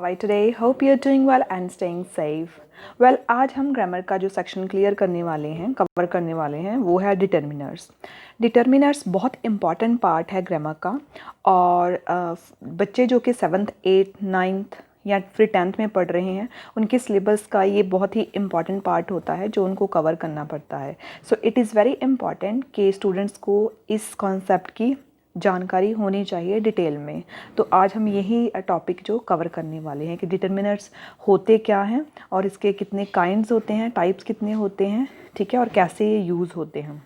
Alright, today hope you're doing well and staying safe. Well, आज हम grammar का जो सेक्शन क्लियर करने वाले हैं, कवर करने वाले हैं, वो है डिटर्मिनर्स। डिटर्मिनर्स बहुत इम्पॉर्टेंट पार्ट है ग्रामर का और बच्चे जो कि 7th, 8th, 9th या फिर 10th में पढ़ रहे हैं उनके सिलेबस का ये बहुत ही इम्पॉर्टेंट पार्ट होता है जो उनको कवर करना पड़ता है। So it is very important कि स्टूडेंट्स को इस कॉन्सेप्ट की जानकारी होनी चाहिए डिटेल में। तो आज हम यही टॉपिक जो कवर करने वाले हैं कि डिटर्मिनर्स होते क्या हैं और इसके कितने काइंड्स होते हैं, टाइप्स कितने होते हैं, ठीक है, और कैसे ये यूज़ होते हैं।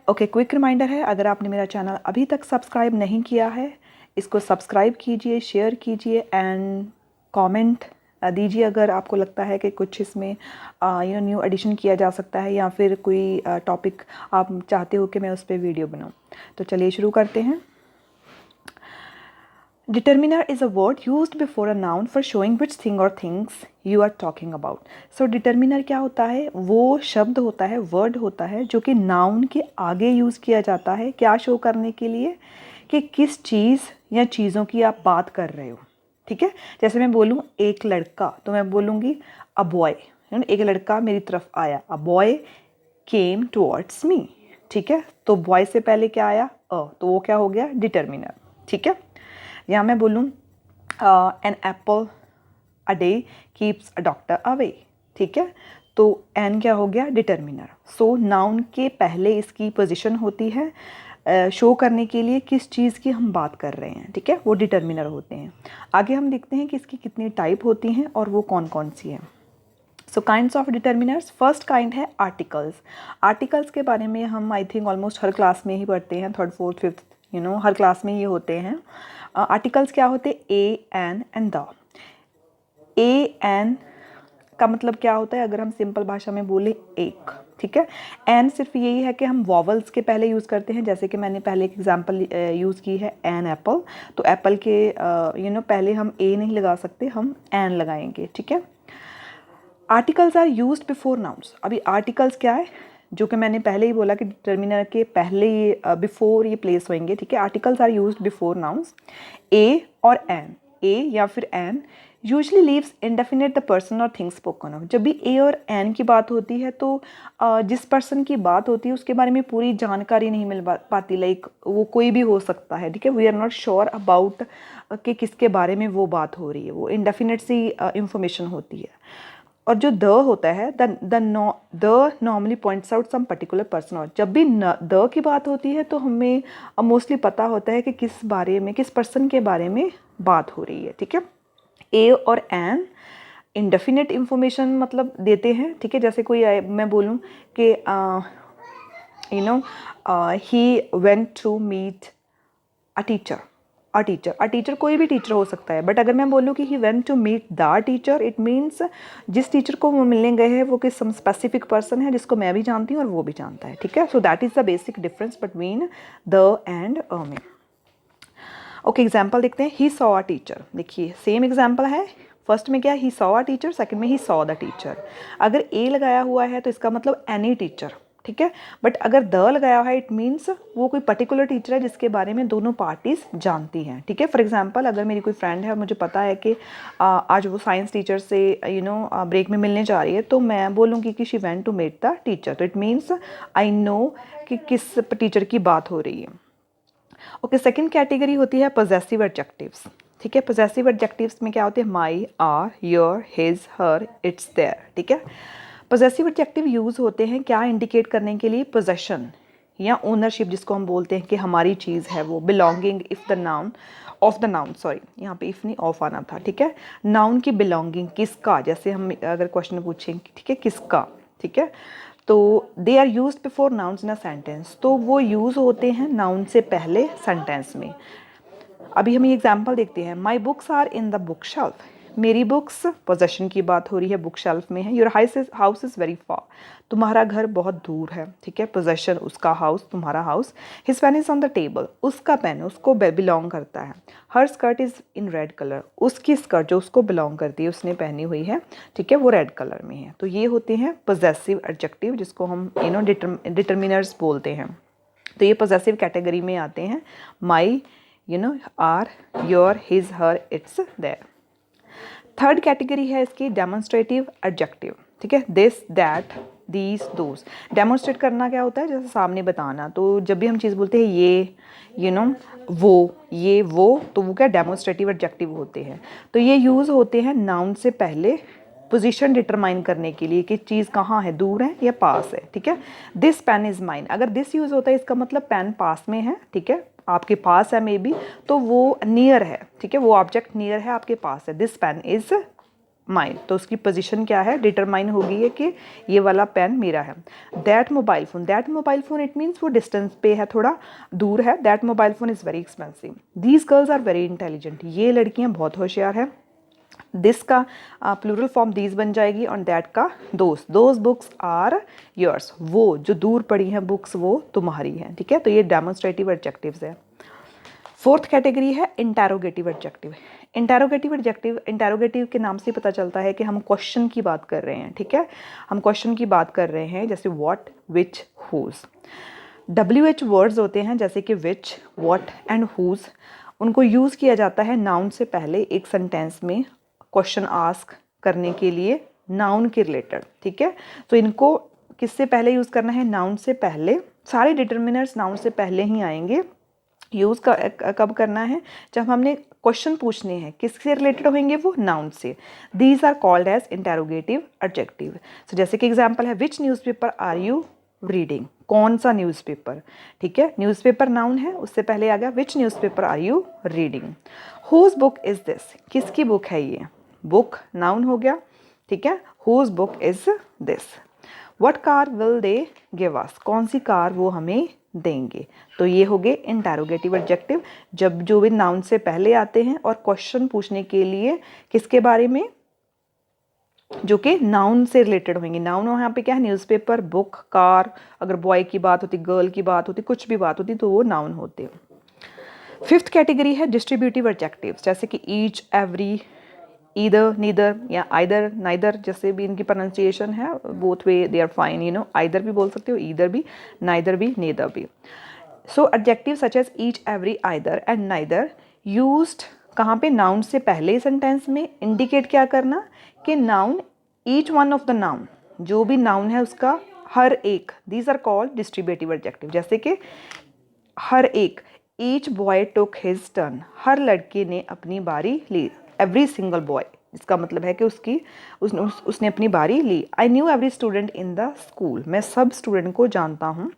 ओके, क्विक रिमाइंडर है, अगर आपने मेरा चैनल अभी तक सब्सक्राइब नहीं किया है इसको सब्सक्राइब कीजिए, शेयर कीजिए एंड कमेंट दीजिए अगर आपको लगता है कि कुछ इसमें न्यू एडिशन किया जा सकता है या फिर कोई टॉपिक आप चाहते हो कि मैं उस पर वीडियो बनाऊं। तो चलिए शुरू करते हैं। Determiner is a word used before a noun for showing which thing और things you are talking about. So determiner क्या होता है? वो शब्द होता है, वर्ड होता है जो कि नाउन के आगे यूज़ किया जाता है, क्या शो करने के लिए कि किस चीज़ या चीज़ों की आप बात कर रहे हो, ठीक है। जैसे मैं बोलूँ एक लड़का, तो मैं बोलूँगी अ बॉय, एक लड़का मेरी तरफ आया, a boy came towards me, ठीक है। तो बॉय से पहले क्या आया? तो वो क्या हो गया? डिटर्मिनर, ठीक है। या मैं बोलूँ an apple a day keeps a doctor away, ठीक है। तो एन क्या हो गया? डिटर्मिनर। सो नाउन के पहले इसकी पोजीशन होती है शो करने के लिए किस चीज़ की हम बात कर रहे हैं, ठीक है, वो डिटर्मिनर होते हैं। आगे हम देखते हैं कि इसकी कितनी टाइप होती हैं और वो कौन कौन सी हैं। So kinds of determiners, first kind है आर्टिकल्स। आर्टिकल्स के बारे में हम आई थिंक ऑलमोस्ट हर क्लास में ही पढ़ते हैं, 3rd, 4th, 5th, हर क्लास में ये होते हैं। आर्टिकल्स क्या होते हैं? A, an and the. A, an का मतलब क्या होता है? अगर हम सिंपल भाषा में बोले एक, ठीक है। एन सिर्फ यही है कि हम वॉवल्स के पहले यूज़ करते हैं, जैसे कि मैंने पहले एक एग्जांपल यूज़ की है एन एप्पल, तो एप्पल के पहले हम ए नहीं लगा सकते, हम एन लगाएंगे, ठीक है। Articles are used before nouns. अभी आर्टिकल्स क्या है? जो कि मैंने पहले ही बोला कि डिटर्मिनर के पहले ये बिफोर ये प्लेस होंगे, ठीक है। Articles are used before nouns. A और एन, ए या फिर an usually leaves indefinite the person और थिंग स्पोकन ऑफ। जब भी ए और एन की बात होती है तो जिस पर्सन की बात होती है उसके बारे में पूरी जानकारी नहीं मिल पाती, लाइक वो कोई भी हो सकता है, ठीक है। We are not sure about कि किसके बारे में वो बात हो रही है, वो इंडेफिनेट सी इंफॉर्मेशन होती है। और जो द होता है, the normally points out some particular person. और जब भी द की बात होती है तो हमें मोस्टली पता होता है कि किस बारे में, किस पर्सन के बारे में बात हो रही है, ठीक है। ए और एन इंडेफिनेट इंफॉर्मेशन मतलब देते हैं, ठीक है। जैसे कोई मैं बोलूँ कि he went to meet a teacher. A teacher कोई भी टीचर हो सकता है, बट अगर मैं बोलूँ कि he went to meet the teacher, it means जिस टीचर को वो मिलने गए हैं वो किस सम स्पेसिफिक पर्सन है जिसको मैं भी जानती हूँ और वो भी जानता है, ठीक है। So that is the basic difference between the end में। ओके, एग्जाम्पल देखते हैं। ही सॉ अ टीचर, देखिए सेम एग्जाम्पल है। फर्स्ट में क्या? He saw a teacher, second में ही सॉ द टीचर। अगर ए लगाया हुआ है तो इसका मतलब एनी टीचर, ठीक है। बट अगर द लगाया हुआ है इट मीन्स वो कोई पर्टिकुलर टीचर है जिसके बारे में दोनों पार्टीज जानती हैं, ठीक है। फॉर एग्जाम्पल, अगर मेरी कोई फ्रेंड है और मुझे पता है कि आज वो साइंस टीचर से ब्रेक में मिलने जा रही है, तो मैं बोलूँगी कि she went to meet the teacher. तो इट मीन्स आई नो कि किस टीचर की बात हो रही है। ओके, सेकंड कैटेगरी होती है पॉजेसिव एडजेक्टिव्स, ठीक है। पॉजेसिव एडजेक्टिव्स में क्या होते हैं? My, our, your, his, her, its, their, ठीक है। पॉजेसिव एडजेक्टिव यूज़ होते हैं क्या इंडिकेट करने के लिए? पोजेशन या ओनरशिप, जिसको हम बोलते हैं कि हमारी चीज़ है वो। Belonging if the noun of the noun, sorry यहाँ पे इफ़ नहीं ऑफ आना था, ठीक है। नाउन की बिलोंगिंग, किसका, जैसे हम अगर क्वेश्चन पूछें, ठीक है, किसका, ठीक है। तो they are use before nouns in a sentence, तो वो यूज़ होते हैं नाउन से पहले सेंटेंस में। अभी हम ये एग्जाम्पल देखते हैं। My books are in the book shelf, मेरी बुक्स, पोजेशन की बात हो रही है, बुक शेल्फ में है। Your house is very far, तुम्हारा घर बहुत दूर है, ठीक है। पोजेशन उसका, हाउस तुम्हारा house. His pen is on the table, उसका पेन उसको बिलोंग करता है। Her skirt is in red colour, उसकी स्कर्ट जो उसको बिलोंग करती है, उसने पहनी हुई है, ठीक है, वो रेड कलर में है। तो ये होते हैं पोजेसिव एडजेक्टिव जिसको हम डिटर्मिनर्स बोलते हैं। तो ये पोजेसिव कैटेगरी में आते हैं। My, our, your, his, her, its, their. Third category है इसकी डेमोन्स्ट्रेटिव एडजेक्टिव, ठीक है, this, that, these, those. Demonstrate करना क्या होता है, जैसे सामने बताना। तो जब भी हम चीज़ बोलते हैं ये, यू नो, वो, ये वो, तो वो क्या डेमोन्स्ट्रेटिव एडजेक्टिव होते हैं। तो ये यूज़ होते हैं नाउन से पहले पोजीशन डिटरमाइन करने के लिए कि चीज़ कहाँ है, दूर है या पास है, ठीक है। दिस पेन इज़ माइन, अगर दिस यूज़ होता है इसका मतलब पेन पास में है, ठीक है, आपके पास है मे बी, तो वो नियर है, ठीक है, वो ऑब्जेक्ट नियर है, आपके पास है। दिस पेन इज़ माइन, तो उसकी पोजीशन क्या है, डिटरमाइन होगी है कि ये वाला पेन मेरा है। That mobile phone it means वो डिस्टेंस पे है, थोड़ा दूर है। That mobile phone is very expensive. These girls are very intelligent, ये लड़कियाँ बहुत होशियार हैं। दिस का प्लूरल फॉर्म दीज बन जाएगी और दैट का दोज बुक्स आर योर्स, वो जो दूर पड़ी हैं बुक्स वो तुम्हारी हैं, ठीक है। तो ये डेमोन्स्ट्रेटिव एडजेक्टिव्स है। फोर्थ कैटेगरी है इंटेरोगेटिव एडजेक्टिव। इंटेरोगेटिव के नाम से पता चलता है कि हम क्वेश्चन की बात कर रहे हैं, ठीक है, हम क्वेश्चन की बात कर रहे हैं, जैसे what, which, whose. WH words होते हैं जैसे कि विच, व्हाट एंड हुज, उनको यूज़ किया जाता है नाउन से पहले एक सेंटेंस में क्वेश्चन आस्क करने के लिए, नाउन के रिलेटेड, ठीक है। तो इनको किससे पहले यूज़ करना है, नाउन से पहले। सारे डिटर्मिनर्स नाउन से पहले ही आएंगे। यूज़ कब करना है, जब हमने क्वेश्चन पूछने हैं, किससे रिलेटेड होंगे वो, नाउन से। These are called as interrogative adjective. So जैसे कि एग्जांपल है, which newspaper are you reading, कौन सा न्यूज़पेपर, ठीक है, न्यूज़पेपर नाउन है, उससे पहले आ गया which newspaper are you reading. Whose book is this, किसकी बुक है ये, बुक नाउन हो गया, ठीक है, whose book is this. What car will they give us, कौन सी कार वो हमें देंगे। तो ये हो गए इंटेरोगेटिव एडजेक्टिव, जब जो भी नाउन से पहले आते हैं और क्वेश्चन पूछने के लिए किसके बारे में, जो कि नाउन से रिलेटेड होंगे। नाउन यहाँ पे क्या है, न्यूज़पेपर, बुक, कार, अगर बॉय की बात होती, गर्ल की बात होती, कुछ भी बात होती, तो वो नाउन होते हैं। फिफ्थ कैटेगरी है डिस्ट्रीब्यूटिव एडजेक्टिव्स, जैसे कि ईच, एवरी, ईदर, नीदर या आइदर, नाइदर, जैसे भी इनकी प्रोनाउंसिएशन है, both way they are fine, you know, either भी बोल सकते हो, ईदर भी, नाइदर भी, नेदर भी। So adjective such as each, every, either and neither used कहाँ पे, नाउन से पहले सेंटेंस में। इंडिकेट क्या करना कि noun, each one of the noun, जो भी नाउन है उसका हर एक, these are called distributive adjective. जैसे कि हर एक, each boy took his turn, हर लड़के ने अपनी बारी ली। एवरी सिंगल बॉय, इसका मतलब है कि उसने अपनी बारी ली। I knew every student in the school, मैं सब स्टूडेंट को जानता हूँ।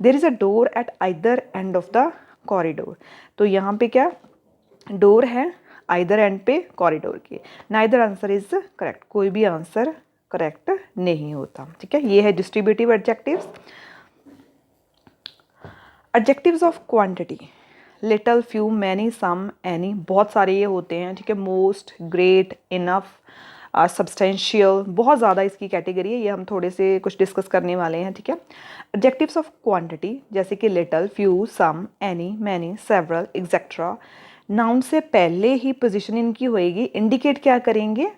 There is a door at either end of the corridor, तो यहाँ पे क्या डोर है आइदर एंड पे कॉरिडोर के। नाइदर आंसर इज करेक्ट, कोई भी आंसर करेक्ट नहीं होता, ठीक है। ये है distributive adjectives. Adjectives of quantity, little, few, many, some, any, बहुत सारे ये होते हैं, ठीक है। मोस्ट, ग्रेट, इनफ, सब्सटेंशियल, बहुत ज़्यादा इसकी कैटेगरी है, ये हम थोड़े से कुछ डिस्कस करने वाले हैं, ठीक है। एडजेक्टिव्स ऑफ क्वांटिटी जैसे कि little, few, some, any, many, several, etcetera, noun से पहले ही पोजीशन इनकी होएगी। इंडिकेट क्या करेंगे,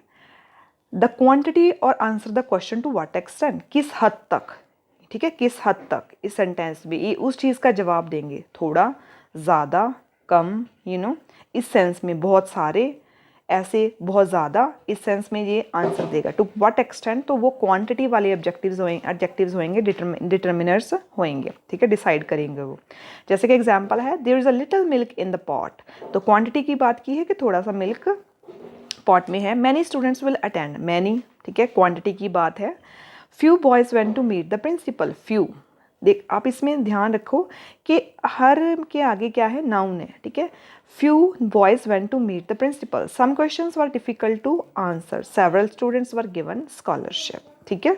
द क्वांटिटी और answer the question to what extent, किस हद तक, ठीक है, किस हद तक इस सेंटेंस में ये उस चीज़ का जवाब देंगे, थोड़ा, ज़्यादा, कम, यू नो, इस सेंस में बहुत सारे, ऐसे बहुत ज़्यादा, इस सेंस में ये आंसर देगा। टू व्हाट एक्सटेंट, तो वो क्वांटिटी वाले एडजेक्टिव्स होंगे, डिटर्मिनर्स होंगे, ठीक है, डिसाइड करेंगे वो। जैसे कि एग्जांपल है, there is a little milk in the pot, तो क्वांटिटी की बात की है कि थोड़ा सा मिल्क पॉट में है। Many students will attend, many, ठीक है, क्वांटिटी की बात है। Few boys went to meet the principal, few, देख आप इसमें ध्यान रखो कि हर के आगे क्या है, नाउन है, ठीक है। Few boys went to meet the principal, some questions were difficult to answer, several students were given scholarship, ठीक है।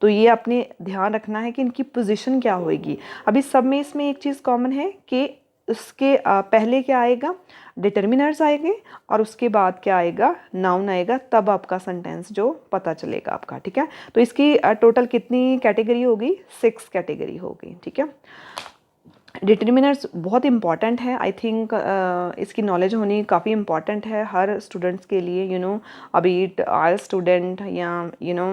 तो ये आपने ध्यान रखना है कि इनकी पोजीशन क्या होएगी। अभी सब में इसमें एक चीज़ कॉमन है कि उसके पहले क्या आएगा, डिटर्मिनर्स आएंगे, और उसके बाद क्या आएगा, नाउन आएगा, तब आपका सेंटेंस जो पता चलेगा आपका, ठीक है। तो इसकी टोटल कितनी कैटेगरी होगी, 6 कैटेगरी होगी, ठीक है। डिटर्मिनर्स बहुत इंपॉर्टेंट है, आई थिंक इसकी नॉलेज होनी काफ़ी इंपॉर्टेंट है हर स्टूडेंट्स के लिए, यू नो, अभी आयल स्टूडेंट या यू नो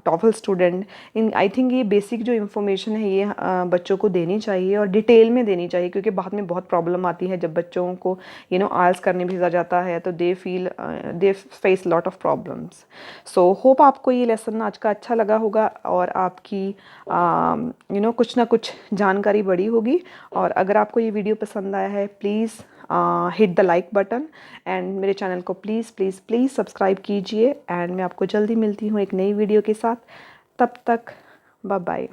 टॉफल स्टूडेंट, इन आई थिंक ये बेसिक जो इन्फॉर्मेशन है ये बच्चों को देनी चाहिए और डिटेल में देनी चाहिए, क्योंकि बाद में बहुत प्रॉब्लम आती है जब बच्चों को आयल्स करने भेजा जाता है तो they face lot of problems. So hope आपको ये लेसन आज का अच्छा लगा होगा और आपकी कुछ ना कुछ जानकारी बढ़ी होगी। और अगर आपको ये वीडियो पसंद आया है please hit the like button and मेरे चैनल को प्लीज़ प्लीज़ प्लीज़ सब्सक्राइब कीजिए। एंड मैं आपको जल्दी मिलती हूँ एक नई वीडियो के साथ। तब तक बाय बाय।